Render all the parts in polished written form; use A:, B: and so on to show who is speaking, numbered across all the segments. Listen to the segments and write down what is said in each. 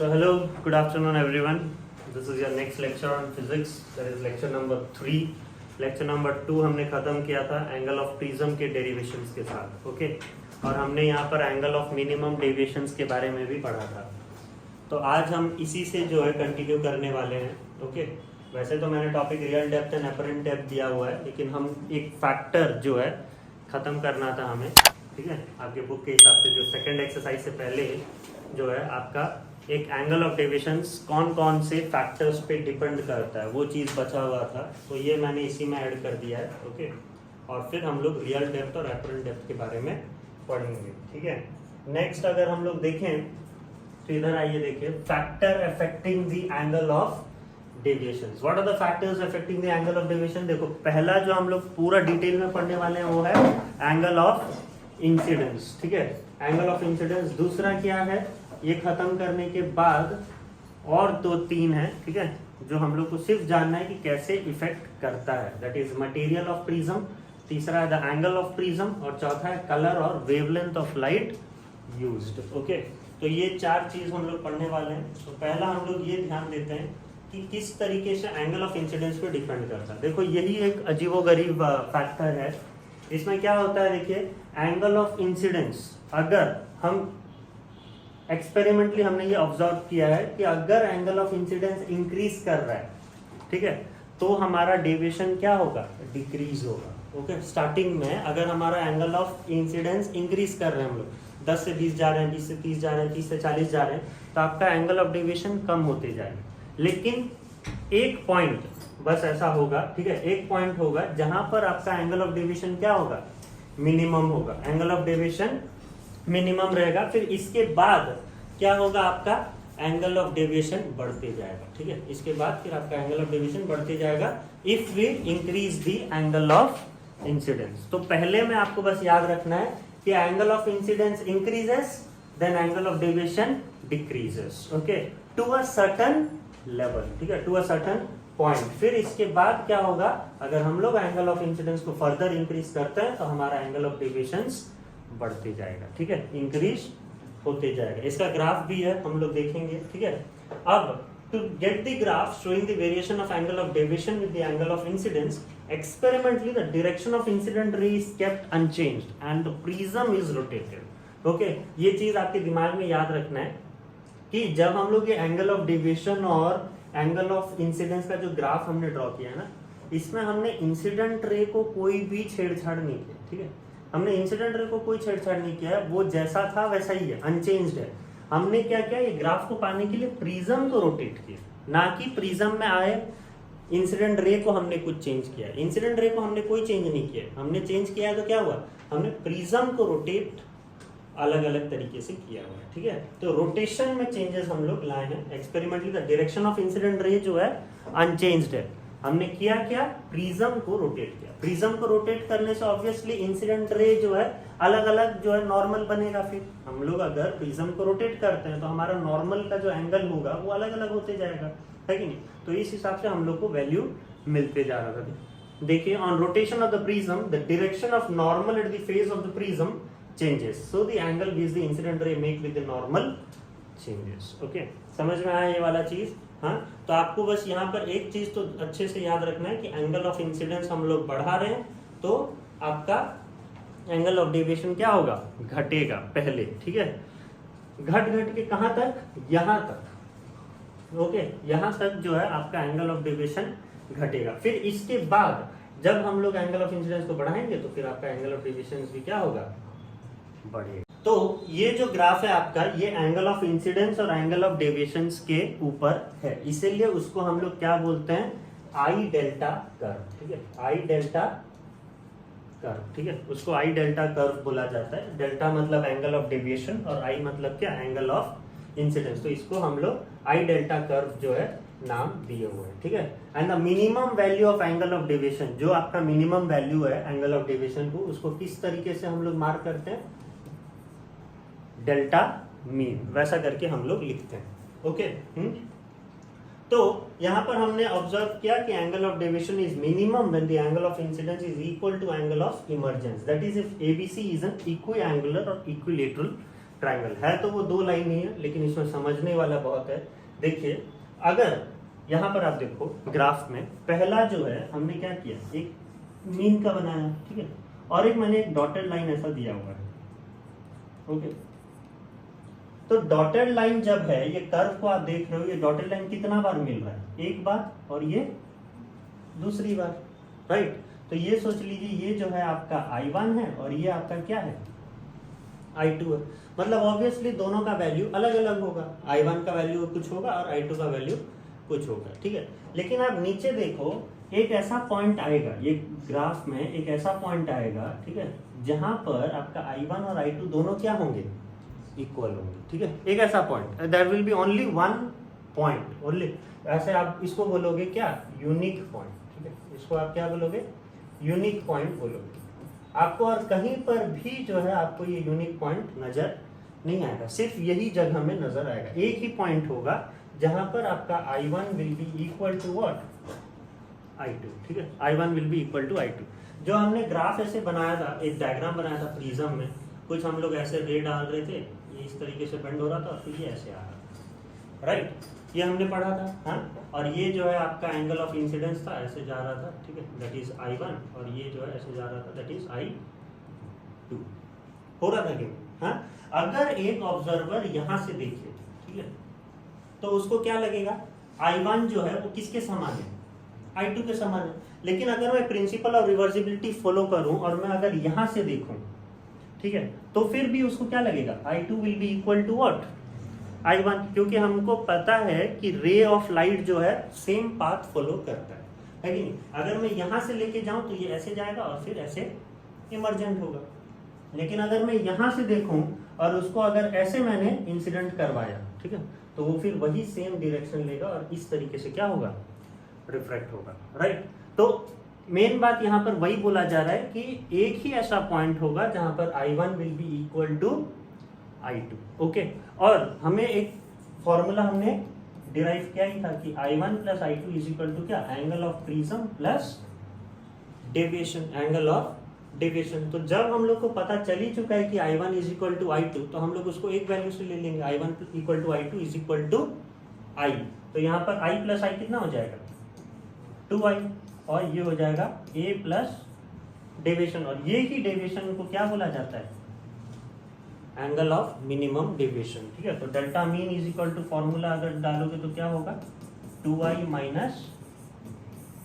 A: So hello, good afternoon everyone. This is your next lecture on physics. That is lecture number 3. Lecture number 2 हमने खत्म किया था angle of prism के derivations के साथ, okay. और हमने यहाँ पर एंगल ऑफ मिनिमम डेविएशंस के बारे में भी पढ़ा था। तो आज हम इसी से जो है कंटिन्यू करने वाले हैं, ओके। वैसे तो मैंने topic real depth and apparent depth दिया हुआ है, लेकिन हम एक फैक्टर जो है ख़त्म करना था हमें, ठीक है। आपके बुक के हिसाब से जो सेकंड एक्सरसाइज से पहले जो है आपका एक एंगल ऑफ डेविएशंस कौन कौन से फैक्टर्स पे डिपेंड करता है वो चीज़ बचा हुआ था, तो ये मैंने इसी में ऐड कर दिया है, ओके। और फिर हम लोग रियल डेप्थ और अपरेंट डेप्थ के बारे में पढ़ेंगे, ठीक है। नेक्स्ट अगर हम लोग देखें तो इधर आइए, देखिए factor affecting the angle of deviations. What are the factors affecting the angle of deviation? देखो पहला जो हम लोग पूरा डिटेल में पढ़ने वाले हैं वो है एंगल ऑफ इंसिडेंस, ठीक है, एंगल ऑफ इंसिडेंस। दूसरा क्या है, ये खत्म करने के बाद और 2-3 है, ठीक है, जो हम लोग को सिर्फ जानना है कि कैसे इफेक्ट करता है। That is material of prism, तीसरा है द एंगल ऑफ प्रिज्म, और चौथा है कलर और wavelength of light used, okay. तो ये 4 चीज हम लोग पढ़ने वाले हैं। तो पहला हम लोग ये ध्यान देते हैं कि किस तरीके से एंगल ऑफ इंसिडेंस पे डिपेंड करता है। देखो यही एक अजीबोगरीब फैक्टर है। इसमें क्या होता है, देखिए एंगल ऑफ इंसिडेंस, अगर हम एक्सपेरिमेंटली हमने ये ऑब्जर्व किया है कि अगर एंगल ऑफ इंसिडेंस इंक्रीज कर रहा है, ठीक है, तो हमारा डेविएशन क्या होगा, डिक्रीज होगा, ओके। स्टार्टिंग में अगर हमारा एंगल ऑफ इंसिडेंस इंक्रीज कर रहे हैं हम लोग 10 से 20 जा रहे हैं, 20 से 30 जा रहे हैं, 30 से 40 जा रहे हैं, तो आपका एंगल ऑफ डेविएशन कम होते जाएगा। लेकिन एक पॉइंट बस ऐसा होगा, ठीक है, एक पॉइंट होगा जहां पर आपका एंगल ऑफ डेविएशन क्या होगा, मिनिमम होगा, एंगल ऑफ डेविएशन मिनिमम रहेगा। फिर इसके बाद क्या होगा, आपका एंगल ऑफ डेविएशन बढ़ते जाएगा, ठीक है। इसके बाद फिर आपका एंगल ऑफ डेविएशन बढ़ते जाएगा if we increase the angle of incidence. तो पहले में आपको बस याद रखना है कि angle of incidence increases then angle of deviation decreases, okay, to a certain level, ठीक है, टू अ सर्टेन पॉइंट। फिर इसके बाद क्या होगा, अगर हम लोग एंगल ऑफ इंसिडेंस को फर्दर इंक्रीज करते हैं तो हमारा एंगल ऑफ डेविएशंस बढ़ते जाएगा, ठीक है, इंक्रीज होते जाएगा। इसका ग्राफ भी है, हम लोग देखेंगे, ठीक है। अब to get the graph showing the variation of angle of deviation with the angle of incidence, experimentally the direction of incident ray is kept unchanged and the prism is rotated, okay. ये चीज आपके दिमाग में याद रखना है कि जब हम लोग ये एंगल ऑफ डेविएशन और एंगल ऑफ इंसिडेंस का जो ग्राफ हमने ड्रॉ किया है ना, इसमें हमने इंसिडेंट रे को कोई भी छेड़छाड़ नहीं किया, ठीक है। हमने इंसिडेंट रे को कोई छेड़छाड़ नहीं किया है, वो जैसा था वैसा ही है, अनचेंज्ड है। हमने क्या किया, ये ग्राफ को पाने के लिए प्रिज्म को रोटेट किया, ना कि प्रिज्म में आए इंसिडेंट रे को हमने कुछ चेंज किया। इंसिडेंट रे को हमने कोई चेंज नहीं किया, हमने चेंज किया तो क्या हुआ, हमने प्रिज्म को रोटेट अलग अलग तरीके से किया हुआ है, ठीक है। तो रोटेशन में चेंजेस हम लोग लाए हैं experimentally. The direction of incident रे जो है अनचेंज्ड है। हमने किया क्या, प्रिज्म को रोटेट किया। प्रिज्म को रोटेट करने से ऑब्वियसली इंसिडेंट रे जो है अलग अलग जो है नॉर्मल बनेगा। फिर हम लोग अगर प्रिज्म को रोटेट करते हैं तो हमारा नॉर्मल का जो एंगल होगा वो अलग अलग होते जाएगा, है कि नहीं। तो इस हिसाब से हम लोग को वैल्यू मिलते जा रहा था। देखिए on rotation of the prism the direction of normal at the face of the prism changes, so the angle which the incident ray make with the normal changes, okay। समझ में आया ये वाला चीज, हाँ। तो आपको बस यहाँ पर एक चीज तो अच्छे से याद रखना है कि एंगल ऑफ इंसिडेंस हम लोग बढ़ा रहे हैं तो आपका एंगल ऑफ डेविएशन क्या होगा, घटेगा पहले, ठीक है। घट के कहाँ तक, यहाँ तक, ओके, यहाँ तक जो है आपका एंगल ऑफ डेविएशन घटेगा। फिर इसके बाद जब हम लोग एंगल ऑफ इंसिडेंस को बढ़ाएंगे तो फिर आपका एंगल ऑफ डेविएशन भी क्या होगा, बढ़ेगा। तो ये जो ग्राफ है आपका, ये एंगल ऑफ इंसिडेंस और एंगल ऑफ डेविएशंस के ऊपर है, इसीलिए उसको हम लोग क्या बोलते हैं, आई डेल्टा कर्व, ठीक है, आई डेल्टा कर्व, ठीक है, उसको आई डेल्टा कर्व बोला जाता है। डेल्टा मतलब एंगल ऑफ डेविएशन और आई मतलब क्या, एंगल ऑफ इंसिडेंस। तो इसको हम लोग आई डेल्टा कर्व जो है नाम दिए हुए हैं, ठीक है। And the minimum value of angle of deviation, जो आपका मिनिमम वैल्यू है एंगल ऑफ डेविएशन को, उसको किस तरीके से हम लोग मार्क करते हैं, डेल्टा मीन, वैसा करके हम लोग लिखते हैं, ओके। तो यहाँ पर हमने ऑब्जर्व किया कि angle of deviation is minimum when the angle of incidence is equal to angle of emergence. That is if ABC is an equiangular or equilateral triangle है तो वो दो लाइन ही है, लेकिन इसमें समझने वाला बहुत है। देखिए अगर यहाँ पर आप देखो ग्राफ में पहला जो है हमने क्या किया, एक मीन का बनाया, ठीक है, और एक मैंने एक डॉटेड लाइन ऐसा दिया हुआ है, ओके। तो डॉटेड लाइन जब है, ये कर्व को आप देख रहे हो, ये डॉटेड लाइन कितना बार मिल रहा है, एक बार और ये दूसरी बार, राइट। तो ये सोच लीजिए ये जो है आपका I1 है और ये आपका क्या है, I2 है। मतलब ऑब्वियसली दोनों का वैल्यू अलग अलग होगा, I1 का वैल्यू कुछ होगा और I2 का वैल्यू कुछ होगा, ठीक है। लेकिन आप नीचे देखो, एक ऐसा पॉइंट आएगा, ये ग्राफ में एक ऐसा पॉइंट आएगा, ठीक है, जहां पर आपका I1 और I2 दोनों क्या होंगे, इक्वल होंगे, ठीक है। एक ऐसा point, there will be only one point, only, ऐसे आप इसको बोलोगे क्या, यूनिक पॉइंट, ठीक है। इसको आप क्या बोलोगे, यूनिक पॉइंट बोलोगे। आपको और कहीं पर भी जो है आपको ये यूनिक पॉइंट नजर नहीं आएगा, सिर्फ यही जगह में नजर आएगा। एक ही पॉइंट होगा जहां पर आपका I1 will be equal to what, I2, ठीक है। I1 will be equal to I2। जो हमने ग्राफ ऐसे बनाया था, एक डायग्राम बनाया था प्रिज्म में, कुछ हम लोग ऐसे रे डाल रहे थे, ये इस तरीके से बेंड हो रहा था और फिर ये ऐसे आ रहा था, राइट, ये हमने पढ़ा था, हाँ। और ये जो है आपका एंगल ऑफ इंसिडेंस था, ऐसे जा रहा था, ठीक है, दैट इज I1, और ये जो है ऐसे जा रहा था, दैट इज I2, हो रहा था कि हाँ। अगर एक ऑब्जर्वर यहां से देखे, ठीक है, तो उसको क्या लगेगा, I1 जो है वो किसके समान है, I2 के समान है। लेकिन अगर मैं प्रिंसिपल ऑफ रिवर्सिबिलिटी फॉलो करूं और मैं अगर यहां से देखूं, ठीक है, तो फिर भी उसको क्या लगेगा, I2 will be equal to what, I1, क्योंकि हमको पता है कि रे ऑफ लाइट जो है सेम पाथ फॉलो करता है कि नहीं। अगर मैं यहां से लेके जाऊं तो ये ऐसे जाएगा और फिर ऐसे इमर्जेंट होगा। लेकिन अगर मैं यहां से देखूं और उसको अगर ऐसे मैंने इंसिडेंट करवाया, ठीक है, तो वो फिर वही सेम डायरेक्शन लेगा और इस तरीके से क्या होगा, रिफ्रैक्ट होगा, राइट। तो मेन बात यहाँ पर वही बोला जा रहा है कि एक ही ऐसा पॉइंट होगा जहां पर I1 will be equal to I2, okay. और हमें एक फॉर्मूला हमने डिराइव किया ही था कि I1 plus I2 is equal to क्या, angle of prism plus deviation, angle of deviation. तो जब हम लोग को पता चल ही चुका है कि I1 is equal to I2, तो हम लोग उसको एक वैल्यू से ले लेंगे, I1 equal to I2 is equal to I। तो यहाँ पर I प्लस I कितना हो जाएगा, 2I, और ये हो जाएगा A प्लस डेविएशन, और ये ही डेविएशन को क्या बोला जाता है, एंगल ऑफ मिनिमम डेविएशन, ठीक है। तो delta mean is equal to formula अगर डालोगे तो क्या होगा, 2I माइनस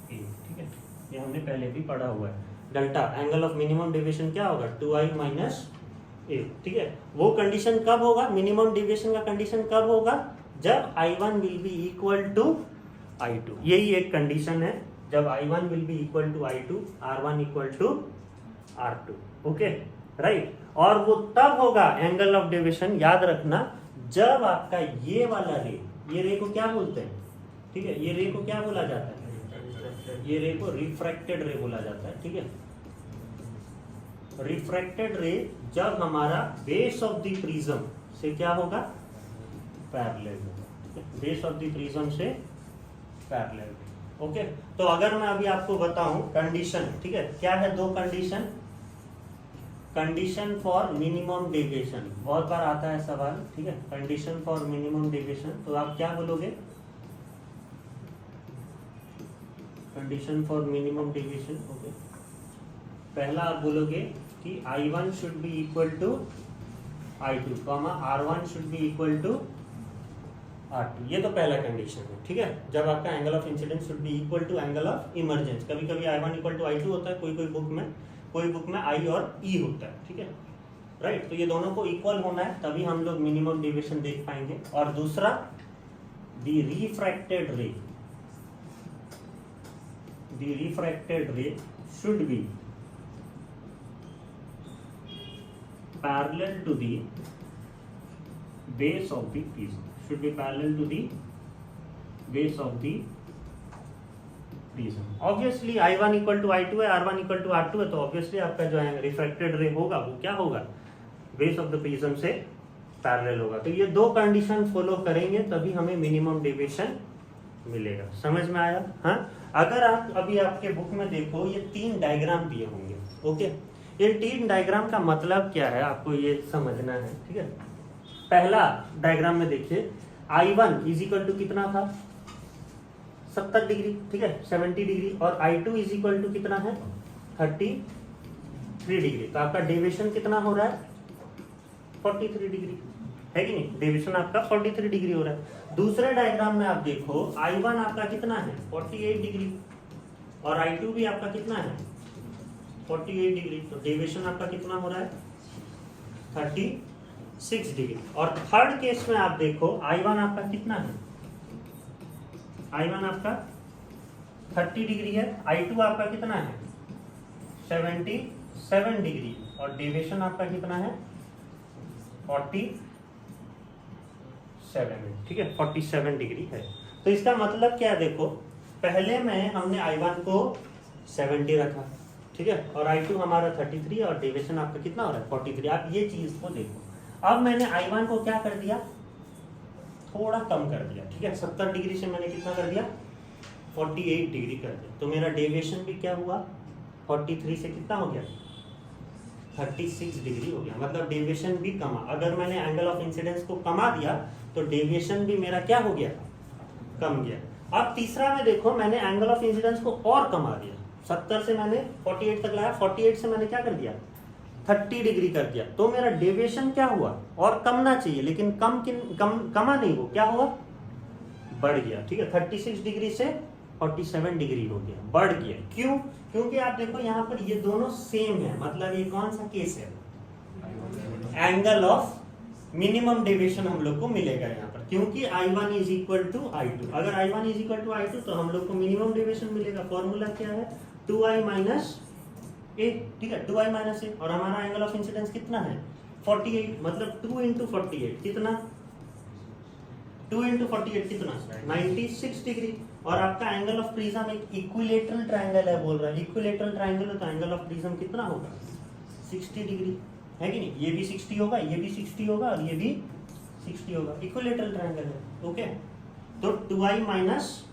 A: A, ठीक है, ये हमने पहले भी पढ़ा हुआ है। Delta angle of minimum deviation क्या होगा, 2I माइनस A, ठीक है। वो कंडीशन कब होगा, मिनिमम डेविएशन का कंडीशन कब होगा, जब I1 will be equal to I2, यही एक कंडीशन है, जब I1 will be equal to I2, R1 equal to R2, okay, right. और वो तब होगा एंगल ऑफ डेविएशन, याद रखना, जब आपका ये वाला रे, ये रे को क्या बोलते हैं, ठीक है, ये रे को क्या बोला जाता है, ये रे को रिफ्रैक्टेड रे बोला जाता है, ठीक है। रिफ्रैक्टेड रे जब हमारा बेस ऑफ द प्रिज्म से क्या होगा, पैरेलल होगा, बेस ऑफ द प्रिज्म से पैरेलल, ओके। तो अगर मैं अभी आपको बताऊं कंडीशन, ठीक है, क्या है दो condition, condition for minimum deviation, बहुत बार आता है सवाल, ठीक है, कंडीशन फॉर मिनिमम डेविएशन, तो आप क्या बोलोगे, condition for minimum deviation, okay. पहला आप बोलोगे कि I1 should be equal to I2, R1 should be equal to R2, ये तो पहला कंडीशन है, ठीक है। जब आपका angle of incidence should be equal to angle of emergence, कभी कभी I1 इक्वल टू I2 होता है, कोई बुक में I और E होता है, ठीक है, राइट। तो ये दोनों को इक्वल होना है, तभी हम लोग मिनिमम डेविएशन देख पाएंगे। और दूसरा, the refracted ray should be parallel to the base of the prism, should be parallel to the base of the prism। Obviously I1 equal to I2 है, R1 equal to R2 है, तो obviously आपका जो है refracted रे होगा वो क्या होगा, बेस ऑफ द प्रिज्म से पैरेलल होगा। तो ये दो कंडीशन फॉलो करेंगे तभी हमें मिनिमम डेविएशन मिलेगा, समझ में आया, हाँ। अगर आप अभी आपके बुक में देखो, ये 3 डायग्राम दिए होंगे, ओके। ये 3 डायग्राम का मतलब क्या है आपको ये समझना है, ठीक है। पहला डायग्राम में देखिए I1 इज इक्वल टू कितना था 70 डिग्री, ठीक है 70 डिग्री, और I2 इज इक्वल टू कितना है 33 डिग्री। तो आपका डेविएशन कितना हो रहा है 43 डिग्री, है कि नहीं? डेविएशन आपका 43 डिग्री हो रहा है। दूसरे डायग्राम में आप देखो I1 आपका कितना है 48 डिग्री और I2 भी आपका कितना है 48 डिग्री। तो डेविएशन आपका कितना हो रहा है 36 डिग्री। और थर्ड केस में आप देखो I1 आपका कितना है, I1 आपका 30 डिग्री है, I2 आपका कितना है 77 डिग्री और डेविएशन आपका कितना है 47, ठीक है 47 डिग्री है। तो इसका मतलब क्या देखो, पहले में हमने I1 को 70 रखा, ठीक है, और I2 हमारा 33 और डेविएशन आपका कितना हो रहा है 43। आप ये चीज को देखो, अब मैंने I1 को क्या कर दिया थोड़ा कम कर दिया, ठीक है 70 डिग्री से मैंने कितना कर दिया 48 डिग्री कर दिया। तो मेरा डेविएशन भी क्या हुआ 43 से कितना हो गया 36 डिग्री हो गया, मतलब डेविएशन भी कमा। अगर मैंने एंगल ऑफ इंसिडेंस को कमा दिया तो डेविएशन भी मेरा क्या हो गया कम गया। अब तीसरा में देखो मैंने एंगल ऑफ इंसिडेंस को और कमा दिया, 70 से मैंने 48 तक लाया, 48 से मैंने क्या कर दिया 30 डिग्री कर दिया। तो मेरा डेविएशन क्या हुआ और कमना चाहिए, लेकिन कमा नहीं, वो क्या हुआ बढ़ गया, ठीक है 36 डिग्री से 47 डिग्री हो गया, बढ़ गया। क्यों? क्योंकि आप देखो यहाँ पर ये दोनों सेम है, मतलब ये कौन सा केस है एंगल ऑफ मिनिमम डेविएशन हम लोग को मिलेगा यहाँ पर, क्योंकि I1 is equal to I2। अगर I1 is equal to I2 तो हम लोग को मिनिमम डेविएशन मिलेगा। फॉर्मूला क्या है 2I माइनस ए, ठीक है 2I माइनस ए, और हमारा एंगल ऑफ इंसिडेंस कितना है 48, मतलब 2 इंटू 48 कितना 2 इंटू 48 कितना 96 डिग्री। और आपका एंगल ऑफ प्रिज्म एक इक्विलेटरल ट्रायंगल है, बोल रहा है इक्विलेटरल ट्रायंगल है, तो एंगल ऑफ प्रिज्म कितना होगा 60 डिग्री, है कि नहीं? ये भी 60 होगा, ये भी 60 होगा और ये भी 60 होगा, इक्विलेटरल ट्रायंगल है। ओके, तो 2I माइनस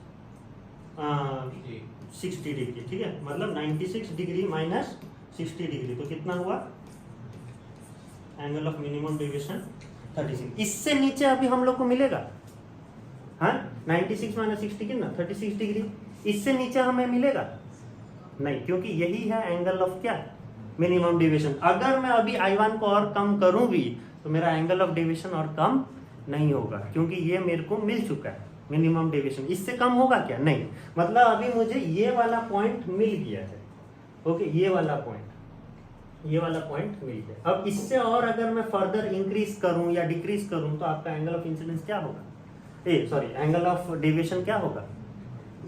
A: 60 डिग्री, ठीक है, मतलब 96 डिग्री माइनस 60 डिग्री, तो कितना हुआ एंगल ऑफ मिनिमम डेविएशन 36। इससे नीचे अभी हम लोग को मिलेगा हाँ 96 माइनस 60 कितना 36 डिग्री। इससे नीचे हमें मिलेगा नहीं, क्योंकि यही है एंगल ऑफ क्या मिनिमम डेविएशन। अगर मैं अभी I1 को और कम करूं भी तो मेरा एंगल ऑफ डेविएशन और कम नहीं होगा, क्योंकि ये मेरे को मिल चुका है मिनिमम डेविएशन। इससे कम होगा क्या? नहीं, मतलब अभी मुझे ये वाला पॉइंट मिल गया है। ओके, ये वाला पॉइंट मिल गया। अब इससे और अगर मैं फर्दर इंक्रीज करूं या डिक्रीज करूं तो आपका एंगल ऑफ इंसिडेंस क्या होगा, एंगल ऑफ डेविएशन क्या होगा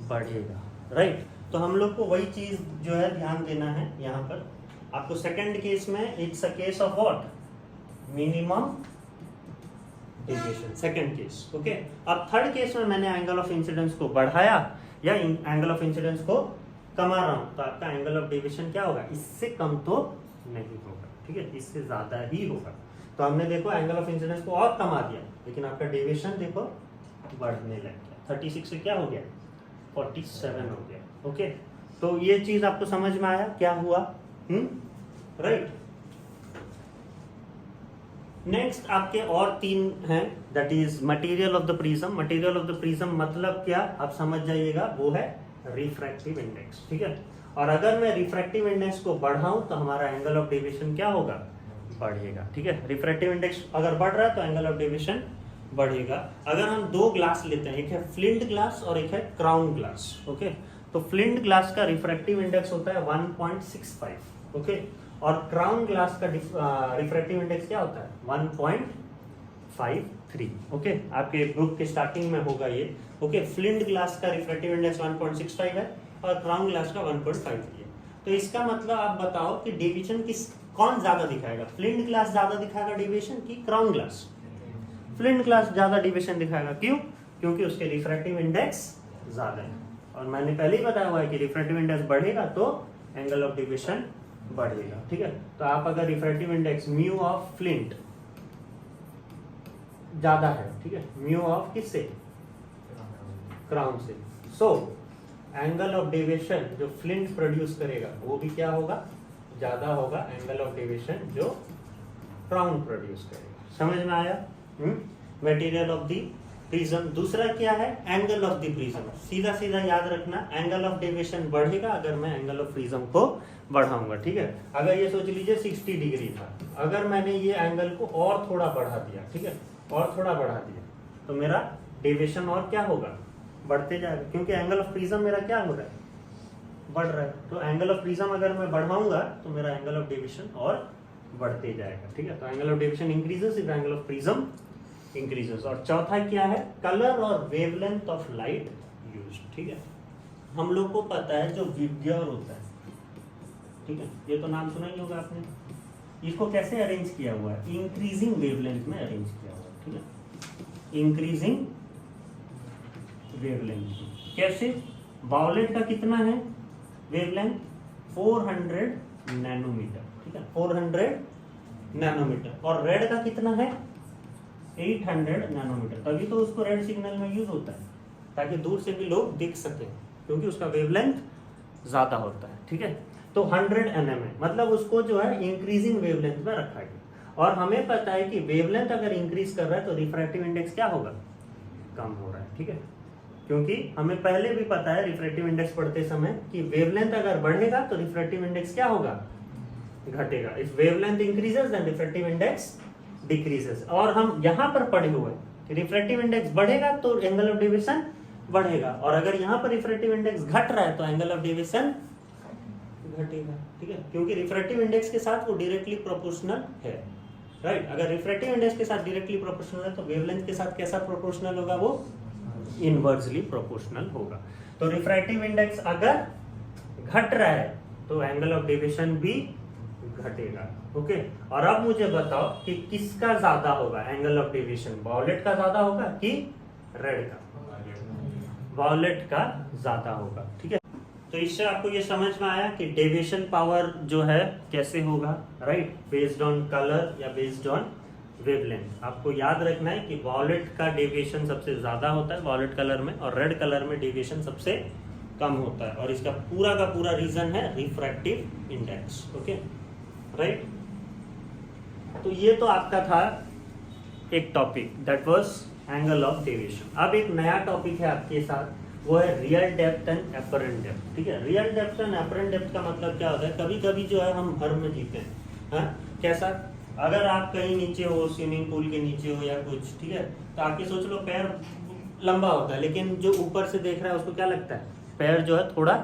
A: बढ़ेगा, राइट। तो हम लोग को वही चीज जो है ध्यान देना है यहाँ पर। आपको सेकंड केस में it's a case of what minimum deviation, second case. Okay, अब थर्ड केस में मैंने एंगल ऑफ इंसिडेंस को बढ़ाया या एंगल ऑफ इंसिडेंस को कमा रहा हूं, तो आपका एंगल ऑफ डेविएशन क्या होगा इससे कम तो नहीं होगा, ठीक है, इससे ज्यादा ही होगा। तो हमने देखो एंगल ऑफ इंसिडेंस को और कमा दिया, लेकिन आपका डेविएशन देखो बढ़ने लग गया, 36 से क्या हो गया 47 हो गया। ओके, तो ये चीज आपको समझ में आया क्या हुआ, राइट। नेक्स्ट आपके और तीन हैं, that is material of the prism. Material of the prism मतलब क्या आप समझ जाइएगा, वो है रिफ्रैक्टिव इंडेक्स, ठीक है। और अगर मैं रिफ्रैक्टिव इंडेक्स को बढ़ाऊं तो हमारा एंगल ऑफ डेविएशन क्या होगा बढ़ेगा, ठीक है। रिफ्रैक्टिव इंडेक्स अगर बढ़ रहा है तो एंगल ऑफ डेविएशन बढ़ेगा। अगर हम दो ग्लास लेते हैं, एक है फ्लिंट ग्लास और एक है क्राउन ग्लास, ओके, तो फ्लिंट ग्लास का रिफ्रैक्टिव इंडेक्स होता है 1.65, ओके, और क्राउन ग्लास का रिफ्रैक्टिव इंडेक्स क्या होता है 1.53, ओके। आपके बुक के स्टार्टिंग में होगा ये, ओके। फ्लिंट ग्लास का रिफ्रैक्टिव इंडेक्स 1.65 है और क्राउन ग्लास का 1.53 है। तो इसका मतलब आप बताओ कि डेविएशन कौन ज्यादा दिखाएगा, फ्लिंट ग्लास ज्यादा दिखाएगा डेविएशन की क्राउन ग्लास? फ्लिंट ग्लास ज्यादा डेविएशन दिखाएगा, क्यों? क्योंकि उसके रिफ्रैक्टिव इंडेक्स ज्यादा है, और मैंने पहले ही बताया हुआ है कि रिफ्रैक्टिव इंडेक्स बढ़ेगा तो एंगल ऑफ डेविएशन बढ़ेगा, ठीक है। तो आप अगर refractive index mu of flint ज्यादा है, ठीक है, म्यू ऑफ किससे क्राउन से, सो एंगल ऑफ डेविएशन जो फ्लिंट प्रोड्यूस करेगा वो भी क्या होगा ज्यादा होगा एंगल ऑफ डेविएशन जो क्राउन प्रोड्यूस करेगा। समझ में आया? Material of the prism. दूसरा क्या है, एंगल ऑफ द प्रिज्म। सीधा सीधा याद रखना, एंगल ऑफ डेविएशन बढ़ेगा अगर मैं एंगल ऑफ प्रिज्म को बढ़ाऊंगा, ठीक है। अगर ये सोच लीजिए 60 डिग्री था, अगर मैंने ये एंगल को और थोड़ा बढ़ा दिया, ठीक है, और थोड़ा बढ़ा दिया, तो मेरा डेविएशन और क्या होगा, बढ़ते जाएगा, क्योंकि एंगल ऑफ प्रिज्म मेरा क्या हो रहा है, बढ़ रहा है। तो एंगल ऑफ प्रिज्म अगर मैं बढ़ाऊंगा तो मेरा एंगल ऑफ डेविएशन और बढ़ते जाएगा, ठीक है। तो angle of deviation increases if angle of prism increases. और चौथा क्या है, कलर और वेवलेंथ ऑफ लाइट यूज, ठीक है। हम लोग को पता है जो विबग्योर होता है, ठीक है, ये तो नाम सुना ही होगा आपने। इसको कैसे अरेंज किया हुआ है, इंक्रीजिंग वेवलेंथ में अरेंज किया हुआ है, ठीक है, इंक्रीजिंग वेवलेंथ। कैसे, वायलेट का कितना है वेवलेंथ, 400 नैनोमीटर, ठीक है, 400 नैनोमीटर। और रेड का कितना है, 800 नैनोमीटर। तभी तो उसको रेड सिग्नल में यूज होता है, ताकि दूर से भी लोग देख सकें, क्योंकि उसका वेवलेंथ ज्यादा होता है, ठीक है। तो 100 nm है, मतलब उसको जो है इंक्रीजिंग वेवलेंथ में रखा गया। और हमें पता है कि वेवलेंथ अगर इंक्रीज कर रहा है तो रिफ्रैक्टिव इंडेक्स क्या होगा, कम हो रहा है, ठीक है। क्योंकि हमें पहले भी पता है रिफ्रैक्टिव इंडेक्स पढ़ते समय कि वेवलेंथ अगर बढ़ेगा तो रिफ्रैक्टिव इंडेक्स क्या होगा, घटेगा। If wavelength increases then refractive index decreases. और हम यहाँ पर पढ़े हुए कि रिफ्रैक्टिव इंडेक्स बढ़ेगा तो एंगल ऑफ डेविएशन बढ़ेगा, और अगर यहाँ पर रिफ्रैक्टिव इंडेक्स घट रहा है तो एंगल ऑफ डेविएशन घटेगा, ठीक है, क्योंकि रिफ्रैक्टिव इंडेक्स के साथ वो डायरेक्टली प्रोपोर्शनल है, राइट। अगर रिफ्रैक्टिव इंडेक्स के साथ डायरेक्टली प्रोपोर्शनल है तो वेवलेंथ के साथ कैसा प्रोपोर्शनल होगा, वो इनवर्सली प्रोपोर्शनल होगा। तो रिफ्रैक्टिव इंडेक्स अगर घट रहा है तो एंगल ऑफ डेविएशन भी घटेगा, ओके। और अब मुझे बताओ कि किसका ज्यादा होगा एंगल ऑफ डेविएशन, वायलेट का ज्यादा होगा कि रेड का, वायलेट का ज्यादा होगा, ठीक है। तो इससे आपको ये समझ में आया कि डेविएशन पावर जो है कैसे होगा, राइट, बेस्ड ऑन कलर या बेस्ड ऑन वेवलेंथ। आपको याद रखना है कि वायलेट का डेविएशन सबसे ज्यादा होता है वायलेट कलर में, और रेड कलर में डेविएशन सबसे कम होता है। और इसका पूरा का पूरा रीजन है रिफ्रैक्टिव इंडेक्स, ओके, राइट। तो ये तो आपका था एक topic, that was angle of deviation. अब एक नया टॉपिक है आपके साथ, वो है real depth and apparent depth, ठीक है। Real depth and apparent depth का मतलब क्या होता है, कभी कभी जो है हम भर में जीते हैं, हाँ? कैसा, अगर आप कहीं नीचे हो, स्विमिंग पूल के नीचे हो या कुछ, ठीक है, तो आपके सोच लो पैर लंबा होता है, लेकिन जो ऊपर से देख रहा है उसको क्या लगता है, पैर जो है थोड़ा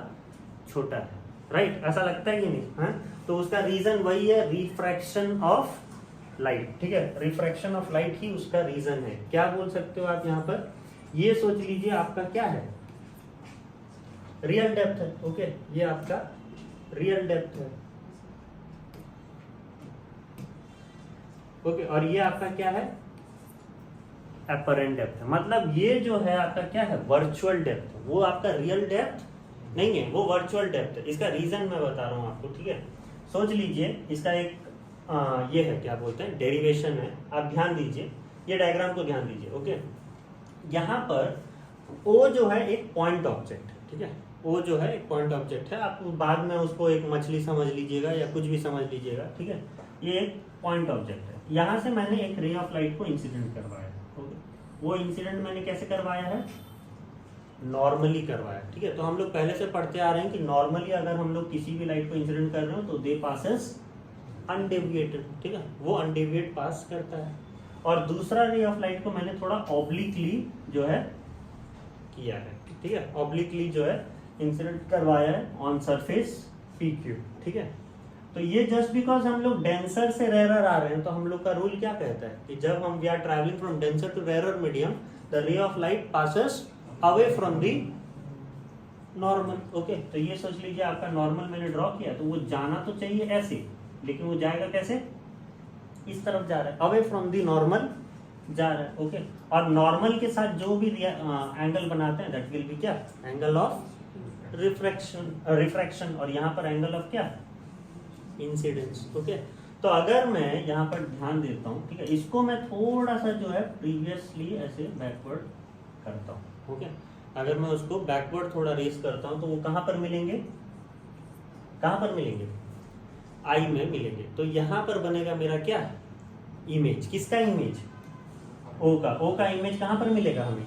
A: छोटा है, राइट, ऐसा लगता है कि नहीं, हाँ? तो उसका रीजन वही है, रिफ्रैक्शन ऑफ लाइट, ठीक है, रिफ्रैक्शन ऑफ लाइट ही उसका रीजन है। क्या बोल सकते हो आप यहाँ पर, ये सोच लीजिए आपका क्या है, रियल डेप्थ है, ओके, ये आपका रियल डेप्थ है, ओके, और ये आपका क्या है, एपरेंट डेप्थ है। मतलब ये जो है आपका क्या है, वर्चुअल डेप्थ है, वो आपका रियल डेप्थ नहीं है, वो वर्चुअल डेप्थ है। इसका रीजन मैं बता रहा हूं आपको, ठीक है। सोच लीजिए इसका एक ये है, क्या बोलते हैं, डेरिवेशन है। आप ध्यान दीजिए, ये डायग्राम को ध्यान दीजिए, ओके। यहाँ पर ओ जो है एक पॉइंट ऑब्जेक्ट है, ठीक है, ओ जो है एक पॉइंट ऑब्जेक्ट है। आप बाद में उसको एक मछली समझ लीजिएगा या कुछ भी समझ लीजिएगा, ठीक है, ये एक पॉइंट ऑब्जेक्ट है। यहाँ से मैंने एक रे ऑफ लाइट को इंसिडेंट करवाया है, ओके। वो इंसिडेंट मैंने कैसे करवाया है, नॉर्मली करवाया, ठीक है। तो हम लोग पहले से पढ़ते आ रहे हैं कि नॉर्मली अगर हम लोग किसी भी लाइट को इंसिडेंट कर रहे हो तो दे पासेस अनडेविएटेड, ठीक है, वो अनडेविएट पास करता है। और दूसरा रे ऑफ लाइट को मैंने थोड़ा ऑब्लिकली जो है किया है, ठीक है, ऑब्लिकली जो है इंसिडेंट करवाया है ऑन सरफेस पी क्यू, ठीक है। तो ये जस्ट बिकॉज हम लोग डेंसर से रेरर आ रहे हैं, तो हम लोग का रूल क्या कहता है कि जब हम we are travelling from denser to rarer medium, the ray of light passes away from the normal, okay. तो ये सोच लीजिए आपका नॉर्मल मैंने ड्रॉ किया, तो वो जाना तो चाहिए ऐसे, लेकिन वो जाएगा कैसे, इस तरफ जा रहा है, अवे फ्रॉम दी नॉर्मल जा रहा है, ओके। और नॉर्मल के साथ जो भी एंगल बनाते हैं दैट विल बी क्या, एंगल ऑफ रिफ्रैक्शन, और यहाँ पर एंगल ऑफ क्या, इंसिडेंस, ओके। तो अगर मैं यहाँ पर ध्यान देता हूँ, ठीक है, इसको मैं थोड़ा सा जो है प्रीवियसली ऐसे बैकवर्ड करता हूँ, ओके। अगर मैं उसको बैकवर्ड थोड़ा रेस करता हूँ तो वो कहाँ पर मिलेंगे, कहाँ पर मिलेंगे, आई में मिलेंगे। तो यहाँ पर बनेगा मेरा क्या, इमेज, किसका इमेज, ओ का इमेज कहाँ पर मिलेगा हमें,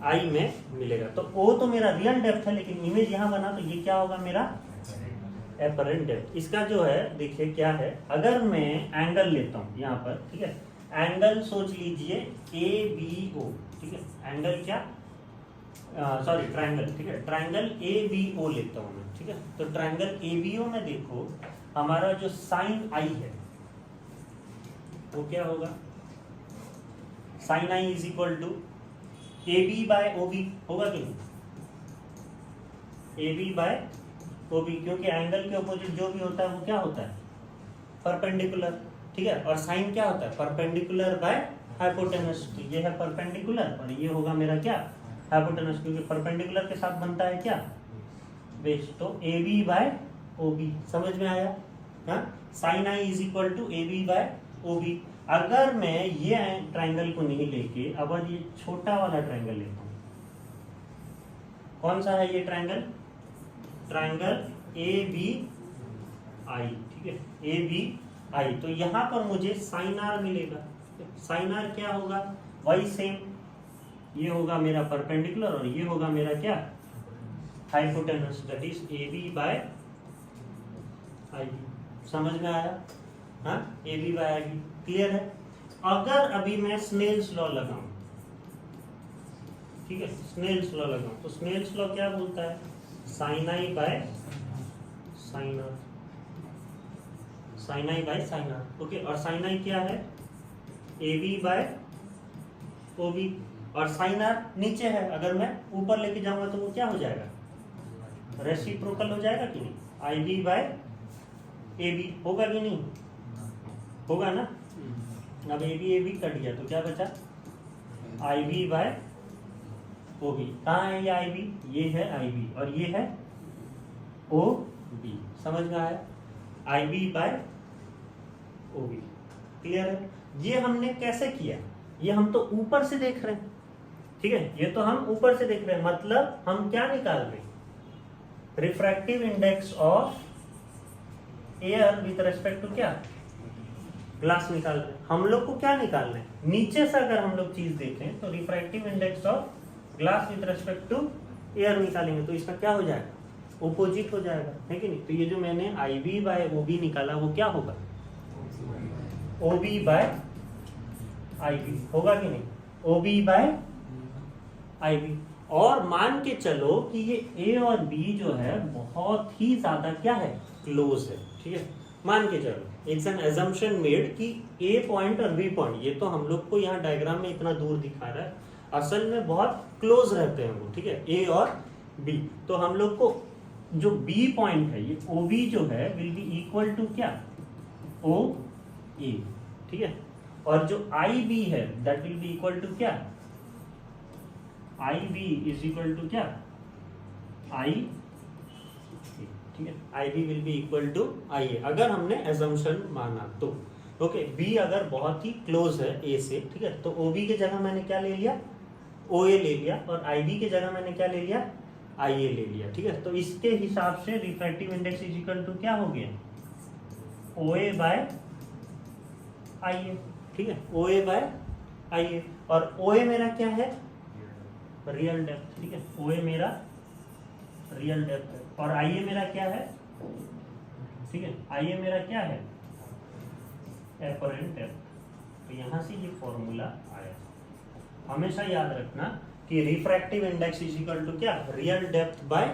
A: आई में मिलेगा। तो ओ तो मेरा रियल डेप्थ है, लेकिन इमेज यहाँ बना तो ये क्या होगा मेरा एपरेंट डेप्थ। इसका जो है देखिए क्या है, अगर मैं एंगल लेता हूँ यहाँ पर, ठीक है, एंगल सोच लीजिए ए बी ओ, ठीक है, एंगल क्या सॉरी ट्रायंगल, ठीक है, ट्रायंगल ए बी ओ लेता हूँ मैं, ठीक है। तो ट्रायंगल ए बी ओ में देखो हमारा जो साइन आई है वो क्या होगा, sine I is equal to A B by O B होगा कि नहीं, A B by O B, क्योंकि एंगल के अपोजिट जो भी होता है वो क्या होता है, परपेंडिकुलर, ठीक है। और साइन क्या होता है, परपेंडिकुलर बाय हाइपोटेनस। तो ये है परपेंडिकुलर और ये होगा मेरा क्या, हाइपोटेनस, क्योंकि परपेंडिकुलर के साथ बनता है क्या, बेस। तो A B by O B, समझ में आया, हाँ। Sine I is equal to A B by O B. अगर मैं ये ट्रायंगल को नहीं लेके अब ये छोटा वाला ट्रायंगल लेता हूं, कौन सा है ये triangle, triangle A B I, ठीक है, ए बी आई। तो यहां पर मुझे साइन आर मिलेगा। साइन आर क्या होगा, वही सेम, ये होगा मेरा परपेंडिकुलर और ये होगा मेरा क्या, hypotenuse, that is A B by I B. समझ में आया, हाँ, A B by I B, clear है। अगर अभी मैं स्नेल्स लॉ लगाऊं, ठीक है, स्नेल्स लॉ लगाऊं, तो स्नेल्स लॉ क्या बोलता है, sine I by sine R, sine I by sine R, okay. और साइन आई क्या है, A B by O B, और साइन आर नीचे है, अगर मैं ऊपर लेके जाऊंगा तो वो क्या हो जाएगा, रेसिप्रोकल हो जाएगा कि नहीं, आई बी बाय ए बी होगा कि नहीं, होगा ना। अब ए बी कट गया तो क्या बचा, आई बी बाय ओ बी। कहाँ है ये आई बी, ये है आई बी और ये है ओ बी, समझ में आया, I B by O B, clear है। ये हमने कैसे किया, ये हम तो ऊपर से देख रहे हैं, ठीक है, ये तो हम ऊपर से देख रहे हैं, मतलब हम क्या निकाल रहे हैं, refractive index of air with respect to क्या, ग्लास निकाल रहे हैं। हम लोग को क्या निकालना है, नीचे से अगर हम लोग चीज देखें तो refractive index of glass with respect to air निकालेंगे, तो इसका क्या हो जाएगा, ओपोजिट हो जाएगा, है कि नहीं। तो ये जो मैंने आई बी बाय ओ बी निकाला वो क्या होगा, O B by I B होगा कि नहीं, O B by I B. और मान के चलो कि ये ए और बी जो है बहुत ही ज्यादा क्या है, क्लोज है, ठीक है, मान के चलो, इट्स एन एजम्पशन मेड कि ए पॉइंट और बी पॉइंट, ये तो हम लोग को यहाँ डायग्राम में इतना दूर दिखा रहा है, असल में बहुत क्लोज रहते हैं वो, ठीक है, ए और बी। तो हम लोग को जो बी पॉइंट है, ये ओ बी जो है विल बी इक्वल टू क्या, ओ ए, ठीक है, और जो आई बी है that will be equal to क्या, I B is equal to क्या, आई, ठीक है, I B will be equal to I A, अगर हमने एजम्पशन माना तो, ओके। बी अगर बहुत ही क्लोज है ए से, ठीक है, तो ओ बी के जगह मैंने क्या ले लिया, ओ ए ले लिया, और आई बी के जगह मैंने क्या ले लिया, आई ए ले लिया, ठीक है। तो इसके हिसाब से refractive index is equal to क्या हो गया, ओ ए बाय आई ए, ठीक है, ओ ए बाय आई ए। और ओ ए मेरा क्या है, रियल डेप्थ, ठीक है, ओ ए मेरा रियल डेप्थ है, और आई ए मेरा क्या है, ठीक है, आई ए मेरा क्या है, एपरेंट डेप्थ। तो यहां से ये फॉर्मूला आया। हमेशा याद रखना कि refractive index is equal to क्या, real depth by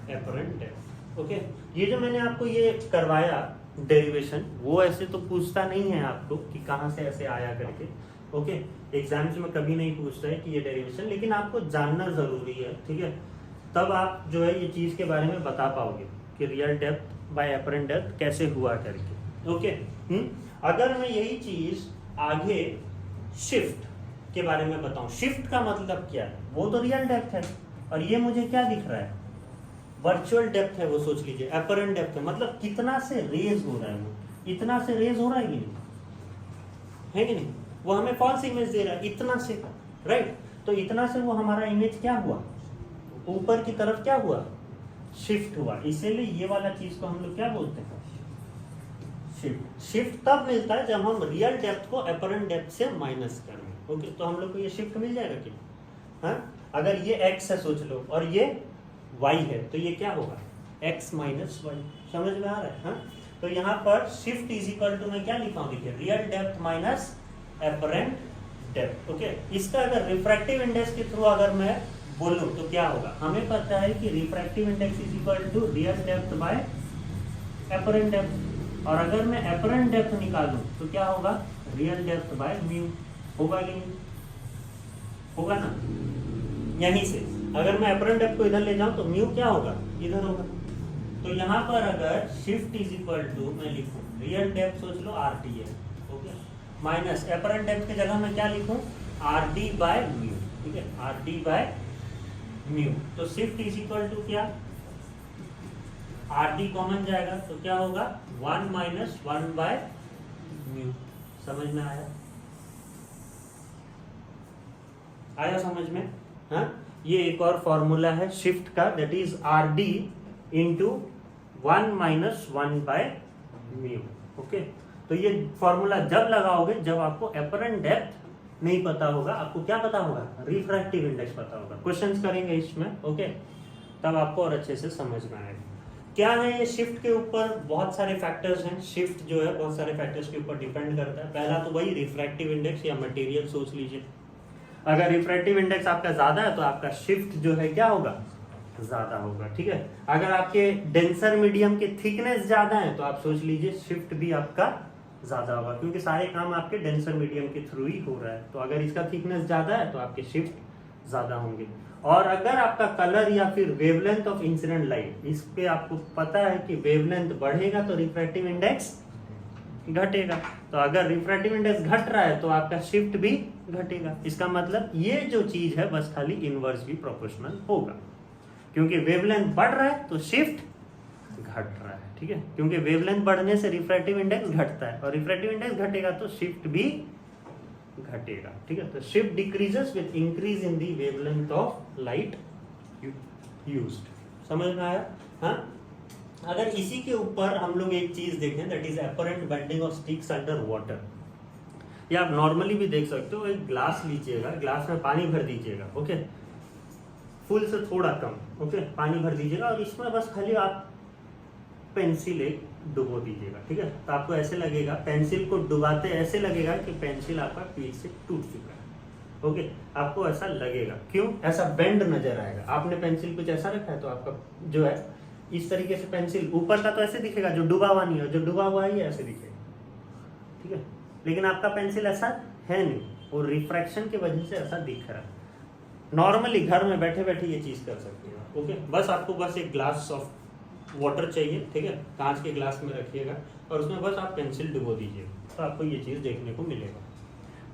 A: apparent depth, okay. ये जो मैंने आपको ये करवाया डेरिवेशन, वो ऐसे तो पूछता नहीं है आपको कि कहाँ से ऐसे आया करके, ओके। एग्जाम्स में कभी नहीं पूछता है कि ये डेरिवेशन, लेकिन आपको जानना जरूरी है, ठीक है, तब आप जो है ये चीज के बारे में बता पाओगे कि real depth by apparent depth कैसे हुआ करके, ओके। अगर मैं यही चीज आगे शिफ्ट के बारे में बताऊं, शिफ्ट का मतलब क्या है, वो तो रियल डेप्थ है, और ये मुझे क्या दिख रहा है, वर्चुअल डेप्थ है, वो सोच लीजिए, एपरेंट डेप्थ है, मतलब कितना से रेज हो रहा है, वो इतना से रेज हो रहा है कि नहीं, है कि नहीं, वो हमें फॉल्स इमेज दे रहा है इतना से, राइट। तो इतना से वो हमारा इमेज क्या हुआ, ऊपर की तरफ क्या हुआ, शिफ्ट हुआ, इसीलिए ये वाला चीज को हम लोग क्या बोलते हैं, शिफ्ट। शिफ्ट तब मिलता है जब हम रियल डेप्थ को एपरेंट डेप्थ से माइनस करें, ओके, तो हम लोग को ये शिफ्ट मिल जाएगा क्या? हाँ, अगर ये x है सोच लो और ये y है तो ये क्या होगा? x minus y. समझ में आ रहा है? हाँ, तो यहाँ पर शिफ्ट इज इक्वल टू मैं क्या लिखा हूँ, देखिए real depth minus apparent depth. Okay, इसका अगर रिफ्रैक्टिव इंडेक्स के थ्रू अगर मैं बोलूं तो क्या होगा? हमें पता है कि refractive index is equal to real depth by apparent depth, और अगर मैं एपरेंट डेप्थ निकालूं तो क्या होगा? Real depth by mu. होगा कि नहीं? होगा ना? यहीं से अगर मैं एपरेंट डेप्थ को इधर ले जाऊं तो म्यू क्या होगा? इधर होगा। तो यहाँ पर अगर शिफ्ट इज इक्वल टू मैं लिखूं रियल डेप्थ सोच लो आर टी है, ओके, माइनस एपरेंट डेप्थ की जगह मैं क्या लिखूं? R D by mu. ठीक है, आर डी बाय म्यू। तो शिफ्ट इज इक्वल टू क्या? आर डी कॉमन जाएगा तो क्या होगा? 1 माइनस 1 बाय म्यू। समझ में आया? आया समझ में? हाँ, ये एक और फॉर्मूला है शिफ्ट का, that is R D into 1 minus 1 by mu. Okay, तो ये फॉर्मूला जब लगाओगे जब आपको एपरेंट डेप्थ नहीं पता होगा, आपको क्या पता होगा? रिफ्रैक्टिव इंडेक्स पता होगा। क्वेश्चंस करेंगे इसमें, ओके, तब आपको और अच्छे से समझ में आएगा। क्या है ये शिफ्ट के ऊपर बहुत सारे फैक्टर्स हैं। शिफ्ट जो है बहुत सारे फैक्टर्स के ऊपर डिपेंड करता है। पहला तो वही रिफ्रैक्टिव इंडेक्स या मटेरियल सोच लीजिए। अगर रिफ्रैक्टिव इंडेक्स आपका ज्यादा है तो आपका शिफ्ट जो है क्या होगा? ज्यादा होगा। ठीक है, अगर आपके डेंसर मीडियम के थिकनेस ज्यादा है तो आप सोच लीजिए शिफ्ट भी आपका ज्यादा होगा, क्योंकि सारे काम आपके डेंसर मीडियम के थ्रू ही हो रहा है। तो अगर इसका थिकनेस ज्यादा है तो आपके शिफ्ट ज्यादा होंगे। और अगर आपका कलर या फिर वेवलेंथ ऑफ इंसिडेंट लाइट, इस पे आपको पता है कि वेवलेंथ बढ़ेगा तो रिफ्रैक्टिव इंडेक्स घटेगा। तो अगर रिफ्रैक्टिव इंडेक्स घट रहा है तो आपका शिफ्ट भी घटेगा। इसका मतलब ये जो चीज है बस खाली इनवर्स भी प्रोपोर्शनल होगा, क्योंकि वेवलेंथ बढ़ रहा है तो शिफ्ट घट रहा है। ठीक है, क्योंकि वेवलेंथ बढ़ने से रिफ्रैक्टिव इंडेक्स घटता है, और रिफ्रैक्टिव इंडेक्स घटेगा तो शिफ्ट भी घटेगा। ठीक है, तो shift decreases with increase in the wavelength of light used. समझ में आया? हाँ, अगर इसी के ऊपर हम लोग एक चीज देखें, that is apparent bending of sticks under water. या आप नॉर्मली भी देख सकते हो, एक ग्लास लीजिएगा, ग्लास में पानी भर दीजिएगा, ओके, फुल से थोड़ा कम, ओके, पानी भर दीजिएगा और इसमें बस खाली आप पेंसिल एक डुबो दीजिएगा। ठीक है, तो आपको ऐसे लगेगा, पेंसिल को डुबाते ऐसे लगेगा कि पेंसिल आपका पीठ से टूट चुका है। ओके, आपको ऐसा लगेगा। क्यों? ऐसा बेंड नजर आएगा। आपने पेंसिल कुछ ऐसा रखा है तो आपका जो है इस तरीके से पेंसिल ऊपर का तो ऐसे दिखेगा, जो डूबा हुआ नहीं है, जो डूबा हुआ है ये ऐसे दिखेगा। ठीक है, लेकिन आपका पेंसिल ऐसा है नहीं, और रिफ्रैक्शन की वजह से ऐसा दिख रहा है। नॉर्मली घर में बैठे बैठे ये चीज कर सकते हैं। ओके, बस आपको बस एक ग्लास ऑफ वाटर चाहिए, ठीक है, कांच के ग्लास में रखिएगा और उसमें बस आप पेंसिल डुबो दीजिए, तो आपको ये चीज देखने को मिलेगा।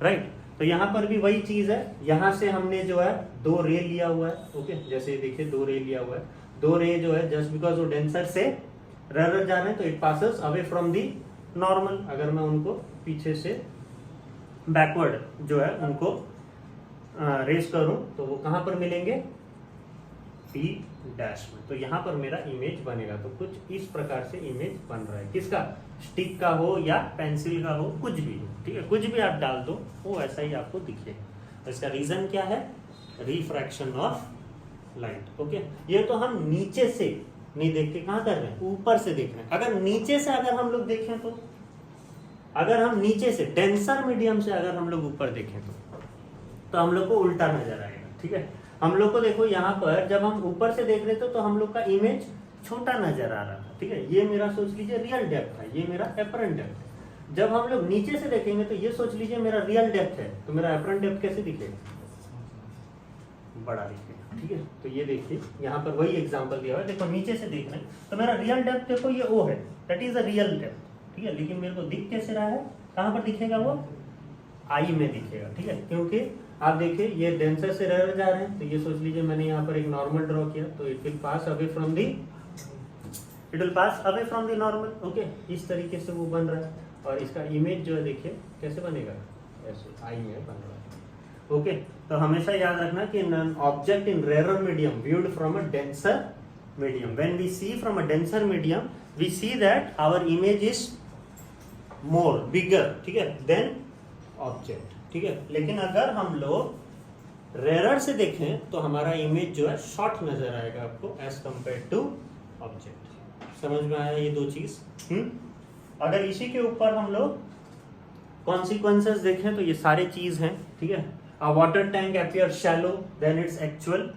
A: राइट, तो यहाँ पर भी वही चीज है। यहाँ से हमने जो है 2 रे लिया हुआ है। ओके, जैसे देखिए 2 रे लिया हुआ है। 2 रे जो है जस्ट बिकॉज वो डेंसर से रेयर जा रहे हैं तो it passes away from the normal. अगर मैं उनको पीछे से बैकवर्ड जो है उनको रेस करूं तो वो कहां पर मिलेंगे? P डैश में। तो यहाँ पर मेरा इमेज बनेगा। तो कुछ इस प्रकार से इमेज बन रहा है। किसका? स्टिक का हो या पेंसिल का हो, कुछ भी हो। ठीक है, कुछ भी आप डाल दो वो ऐसा ही आपको दिखेगा। इसका रीजन क्या है? Refraction of light. ओके, ये तो हम नीचे से नहीं देख के कहाँ कर रहे हैं? ऊपर से देख रहे हैं। अगर नीचे से अगर हम लोग देखें तो, अगर हम नीचे से डेंसर मीडियम से अगर हम लोग ऊपर देखें तो हम लोग को उल्टा नजर आएगा। ठीक है, हम लोग को देखो यहाँ पर जब हम ऊपर से देख रहे थे तो हम लोग का इमेज छोटा नजर आ रहा था। ठीक है, ये मेरा सोच लीजिए रियल डेप्थ है, ये मेरा एपरेंट डेप्थ है। जब हम लोग नीचे से देखेंगे तो ये सोच लीजिए मेरा रियल डेप्थ है, तो मेरा एपरेंट डेप्थ कैसे दिखेगा? बड़ा दिखेगा। ठीक है, तो ये देखिए यहाँ पर वही एग्जांपल दिया हुआ है। देखो नीचे से देख रहे हैं तो मेरा रियल डेप्थ देखो ये ओ है, that is a real depth. ठीक है, लेकिन मेरे को दिख कैसे रहा है? कहाँ पर दिखेगा? वो आई में दिखेगा। ठीक है, क्योंकि आप देखिए ये डेंसर से रेयर जा रहे हैं तो ये सोच लीजिए मैंने यहाँ पर एक नॉर्मल ड्रॉ किया तो it will pass away from the normal. Okay, इस तरीके से वो बन रहा है और इसका इमेज जो है देखिए कैसे बनेगा? ऐसे आई में बन रहा है। ओके, तो हमेशा याद रखना कि object in rare medium viewed from a denser medium, when we see from a denser medium we see that our image is more bigger, ठीक है, देन ऑब्जेक्ट। ठीक है। लेकिन अगर हम लोग रेयर से देखें तो हमारा इमेज जो है शॉर्ट नजर आएगा आपको एज कंपेयर टू ऑब्जेक्ट। समझ में आया ये दो चीज? अगर इसी के ऊपर हम लोग कॉन्सिक्वेंसेस देखें तो ये सारे चीज हैं, ठीक है। A water tank appear shallow than its actual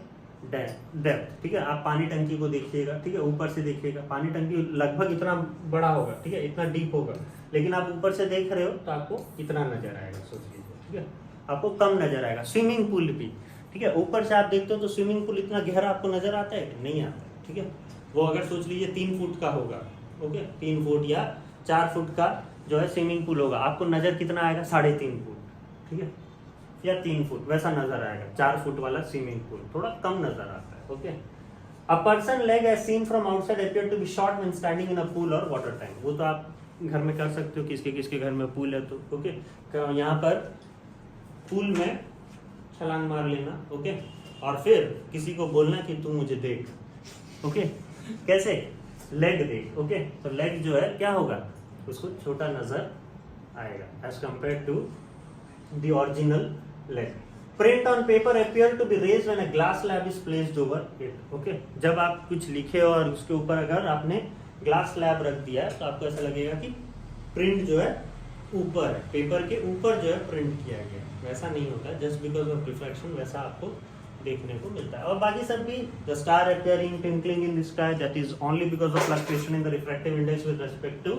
A: depth, ठीक है। आप पानी टंकी को देखिएगा, ठीक है, ऊपर से देखिएगा, पानी टंकी लगभग इतना बड़ा होगा, ठीक है, इतना डीप होगा, लेकिन आप ऊपर से देख रहे हो तो आपको इतना नजर आएगा, सोच लीजिए, ठीक है, आपको कम नजर आएगा। स्विमिंग पूल भी, ठीक है, ऊपर से आप देखते हो तो स्विमिंग पूल इतना गहरा आपको नजर आता है कि नहीं आता है, ठीक है। वो अगर सोच लीजिए 3 फुट का होगा, ओके, 3 फुट या 4 फुट का जो है स्विमिंग पूल होगा, आपको नजर कितना आएगा? 3.5 फुट, ठीक है, या 3 फुट, वैसा नजर आएगा। 4 फुट वाला स्विमिंग पूल थोड़ा कम नजर आता है, okay. A person leg as seen from outside appear to be short when standing in a pool और वाटर टैंक। वो तो आप घर में कर सकते हो, किसके किसके घर में पूल है तो, ओके। यहाँ पर पूल में छलांग मार लेना, ओके, और फिर किसी को बोलना कि तू मुझे देख, ओके। कैसे? लेग देख, ओके। तो लेग जो है क्या होगा? उसको छोटा नजर आएगा as compare to the original leg. Print on paper appear to be raised when a glass slab is placed over it. Okay? जब आप कुछ लिखे और उसके ऊपर अगर आपने ग्लास स्लैब रख दिया है तो आपको ऐसा लगेगा कि प्रिंट जो है ऊपर है, पेपर के ऊपर जो है प्रिंट किया गया। वैसा नहीं होता, जस्ट बिकॉज ऑफ रिफ्लेक्शन वैसा आपको देखने को मिलता है। और बाकी सब भी, the star appearing twinkling in the sky, that is only because of fluctuation in the refractive index with respect to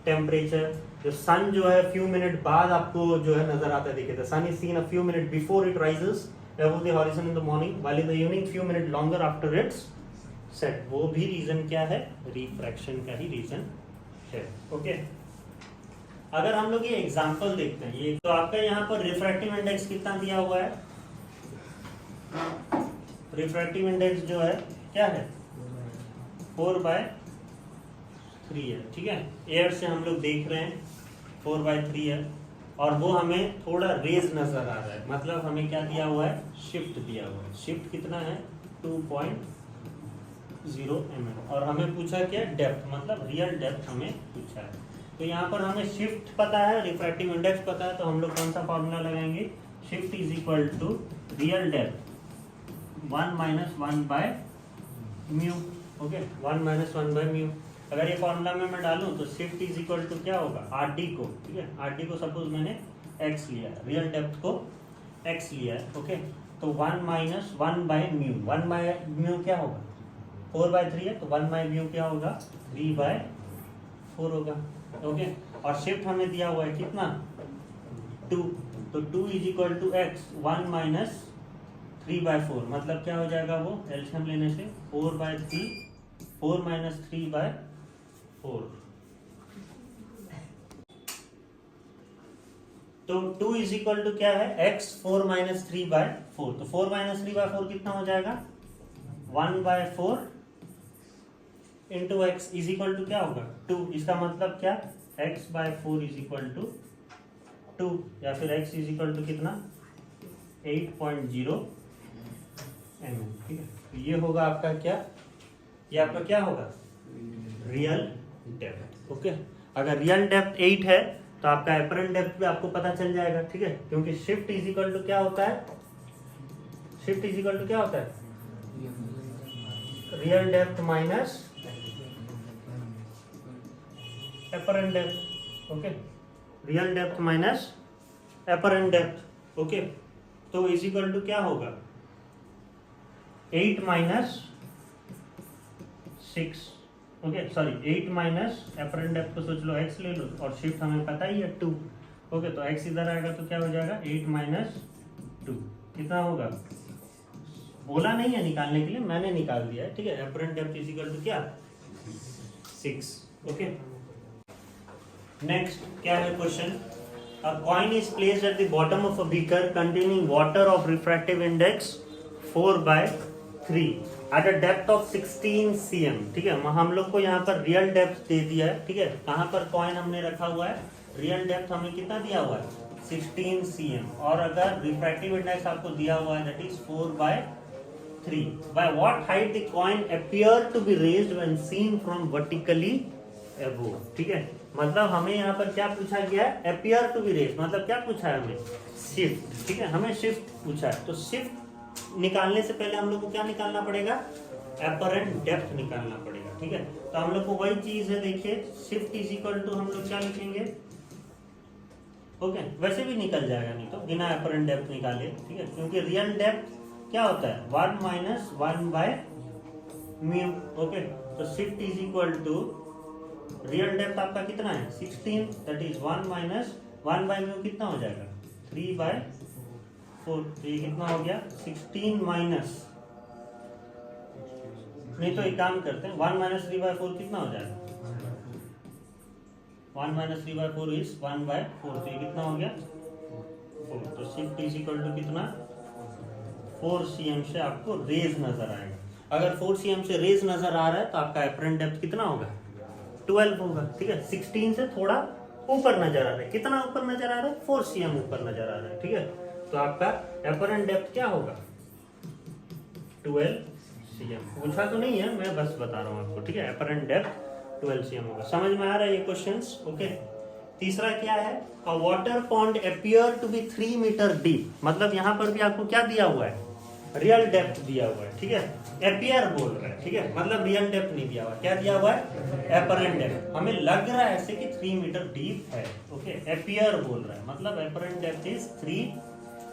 A: temperature. जो सन जो है फ्यू मिनट बाद आपको जो है नजर आता है, देखिए the sun is seen a few minute before it rises above the horizon in the morning while in the evening few minute longer after it's set. वो भी रीजन क्या है? रिफ्रैक्शन का ही रीजन है, ओके। अगर हम लोग ये एग्जांपल देखते हैं, ये तो आपका यहाँ पर रिफ्रैक्टिव इंडेक्स कितना दिया हुआ है? रिफ्रैक्टिव इंडेक्स जो है क्या है? 4/3 है, ठीक है। एयर से हम लोग देख रहे हैं 4/3 है, और वो हमें थोड़ा रेज नजर आ रहा है, मतलब हमें क्या दिया हुआ है? शिफ्ट दिया हुआ है। शिफ्ट कितना है? 2.0 mm, और हमें पूछा क्या? डेप्थ, मतलब रियल डेप्थ हमें पूछा है। तो यहाँ पर हमें शिफ्ट पता है, रिफ्रैक्टिव इंडेक्स पता है, तो हम लोग कौन सा फॉर्मूला लगाएंगे? Shift is equal to real depth 1 - 1/μ, okay, 1 - 1/μ। अगर ये फॉर्मूला में मैं डालूं तो शिफ्ट इज इक्वल टू क्या होगा? RD को, ठीक है, RD को सपोज मैंने x लिया है, रियल डेप्थ को x लिया है, ओके, तो 1 - 1/μ, 1/μ क्या होगा? 4/3 है, तो 1/μ क्या होगा? 3/4 होगा, ओके। और शिफ्ट हमें दिया हुआ है कितना? 2, तो 2 इज इक्वल टू x 1 - 3/4, मतलब क्या हो जाएगा? वो एलसीएम लेने से 4/3, 4 - 3/4, तो 2 इज इक्वल टू क्या है? x 4 - 3/4, तो 4 - 3/4 कितना हो जाएगा? 1/4 into x is equal to क्या होगा? 2। इसका मतलब क्या? x/4 इज इक्वल टू 2, या फिर x इज इक्वल टू कितना? 8.0 mm, ठीक है। तो ये होगा आपका क्या? ये आपका क्या होगा? Real depth, okay. अगर रियल डेप्थ 8 है तो आपका एपरेंट डेप्थ भी आपको पता चल जाएगा, ठीक है, क्योंकि शिफ्ट इज इक्वल टू क्या होता है? शिफ्ट इज इक्वल टू क्या होता है? Real depth minus apparent depth, okay, real depth minus apparent depth, okay. तो इज इक्वल टू क्या होगा? 8 - 6, okay, sorry 8 minus apparent depth को सोच लो x ले लो, और शिफ्ट हमें पता ही है 2, ओके, तो x इधर आएगा तो क्या हो जाएगा? 8 - 2 कितना होगा? बोला नहीं है निकालने के लिए, मैंने निकाल दिया है, ठीक है। Apparent depth is equal to क्या? 6, ओके। नेक्स्ट क्या है question? A coin is placed at the bottom of a beaker containing water of refractive index 4/3 at a depth of 16 cm, ठीक है। हम लोग को यहाँ पर रियल डेप्थ दे दिया है, ठीक है। कहाँ पर कॉइन हमने रखा हुआ है? रियल डेप्थ हमें कितना दिया हुआ है? 16 cm, और अगर रिफ्रैक्टिव इंडेक्स आपको दिया हुआ है that is 4/3। By what height the coin appear to be raised when seen from vertically above, ठीक है। मतलब हमें यहाँ पर क्या पूछा गया है, अपीयर टू बी रेज, मतलब क्या पूछा है हमें, शिफ्ट, ठीक है, हमें शिफ्ट पूछा है। तो शिफ्ट निकालने से पहले हम लोग को क्या निकालना पड़ेगा, अपरेंट डेप्थ निकालना पड़ेगा, ठीक है। तो हम लोग को वही चीज है, देखिए शिफ्ट इज इक्वल टू हम लोग क्या लिखेंगे, ओके वैसे भी निकल जाएगा नहीं तो बिना अपरेंट डेप्थ निकाले, ठीक है, क्योंकि रियल डेप्थ क्या होता है 1 माइनस 1 बाय म्यू, ओके। तो shift is equal to real depth आपका कितना है 16, that is 1 minus 1 by mu कितना हो जाएगा 3 बाय 4, ये कितना हो गया 16 माइनस, नहीं तो एक काम करते हैं 1 माइनस 3 बाय 4 कितना हो जाएगा, 1 माइनस 3 बाय 4 इज 1 बाय 4, तो ये कितना हो गया 4। तो शिफ्ट इज इक्वल टू कितना 4 cm से आपको रेज नजर आएगा। अगर 4 cm से रेज नजर आ रहा है तो आपका अपरेंट डेप्थ कितना होगा 12 होगा, ठीक है। 16 से थोड़ा ऊपर नजर आ रहा है, कितना ऊपर नजर आ रहा है 4 cm ऊपर नजर आ रहा है, ठीक है। तो आपका अपरेंट डेप्थ क्या होगा 12 cm। पूछा तो नहीं है, मैं बस बता रहा हूँ आपको, ठीक है। अपरेंट डेप्थ 12 cm होगा। समझ में आ रहा है ये क्वेश्चंस, ओके। तीसरा क्या है, a water pond appear to be 3 metre deep, मतलब यहाँ पर भी आपको क्या दिया हुआ है, रियल डेप्थ दिया हुआ है, ठीक है। अपीयर बोल रहा है, ठीक है, मतलब रियल डेप्थ नहीं दिया हुआ, क्या दिया हुआ है अपरेंट डेप्थ। हमें लग रहा है ऐसे कि 3 मीटर डीप है, ओके। अपीयर बोल रहा है मतलब apparent depth is 3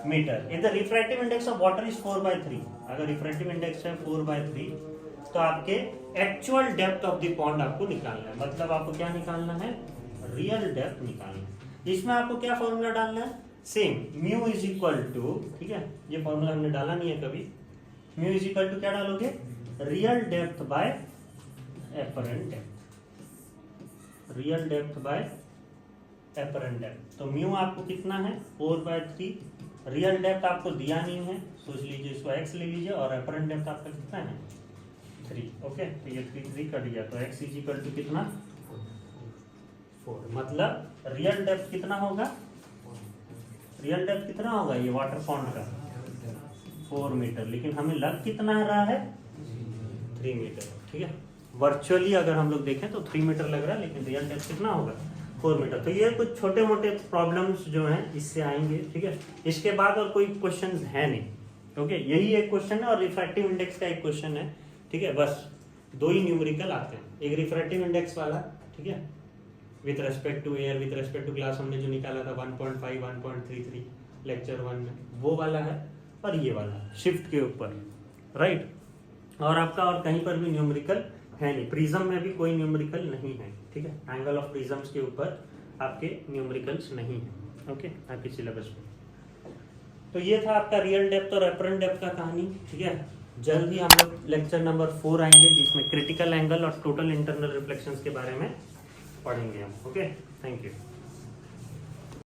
A: metre. If the refractive index of water is 4/3, अगर रिफ्रैक्टिव इंडेक्स है 4/3 तो आपके actual depth of the pond आपको निकालना है, मतलब आपको क्या निकालना है रियल डेप्थ निकालना है। इसमें आपको क्या फॉर्मूला डालना है, same mu is equal to, ठीक है, ये फॉर्मूला हमने डाला नहीं है कभी। म्यू इज इक्वल टू क्या डालोगे, real depth by apparent depth, real depth by apparent depth. तो म्यू आपको कितना है 4/3, रियल डेप्थ आपको दिया नहीं है, सोच लीजिए इसको x ले लीजिए, और अपरेंट डेप्थ आपका कितना है 3, ओके। तो ये 3 कट गया, तो x इज इक्वल टू कितना 4, मतलब रियल डेप्थ कितना होगा, रियल डेप्थ कितना होगा ये वाटर पॉन्ड का 4 मीटर, लेकिन हमें लग कितना रहा है 3 मीटर, ठीक है। वर्चुअली अगर हम लोग देखें तो 3 मीटर लग रहा है, लेकिन रियल डेप्थ कितना होगा 4 मीटर। तो ये कुछ छोटे मोटे प्रॉब्लम्स जो हैं इससे आएंगे, ठीक है। इसके बाद और कोई क्वेश्चन है नहीं, ओके। यही एक क्वेश्चन है और रिफ्रैक्टिव इंडेक्स का एक क्वेश्चन है, ठीक है। बस 2 ही न्यूमेरिकल आते हैं, एक रिफ्रैक्टिव इंडेक्स वाला, ठीक है, with respect to air, with respect to glass हमने जो निकाला था 1.5 1.33 लेक्चर 1 में, वो वाला है, और ये वाला शिफ्ट के ऊपर, राइट। और आपका और कहीं पर भी न्यूमेरिकल है नहीं, प्रिज्म में भी कोई न्यूमेरिकल नहीं है, ठीक है। एंगल ऑफ प्रिज्म्स के ऊपर आपके न्यूमेरिकल्स नहीं है, ओके, आपके सिलेबस में। तो ये था आपका रियल डेप्थ और अपरेंट डेप्थ का कहानी, ठीक है। जल्द ही हम लोग लेक्चर नंबर 4 आएंगे, जिसमें क्रिटिकल एंगल और टोटल इंटरनल रिफ्लेक्शंस के बारे में पढ़ेंगे हम, ओके। Thank you.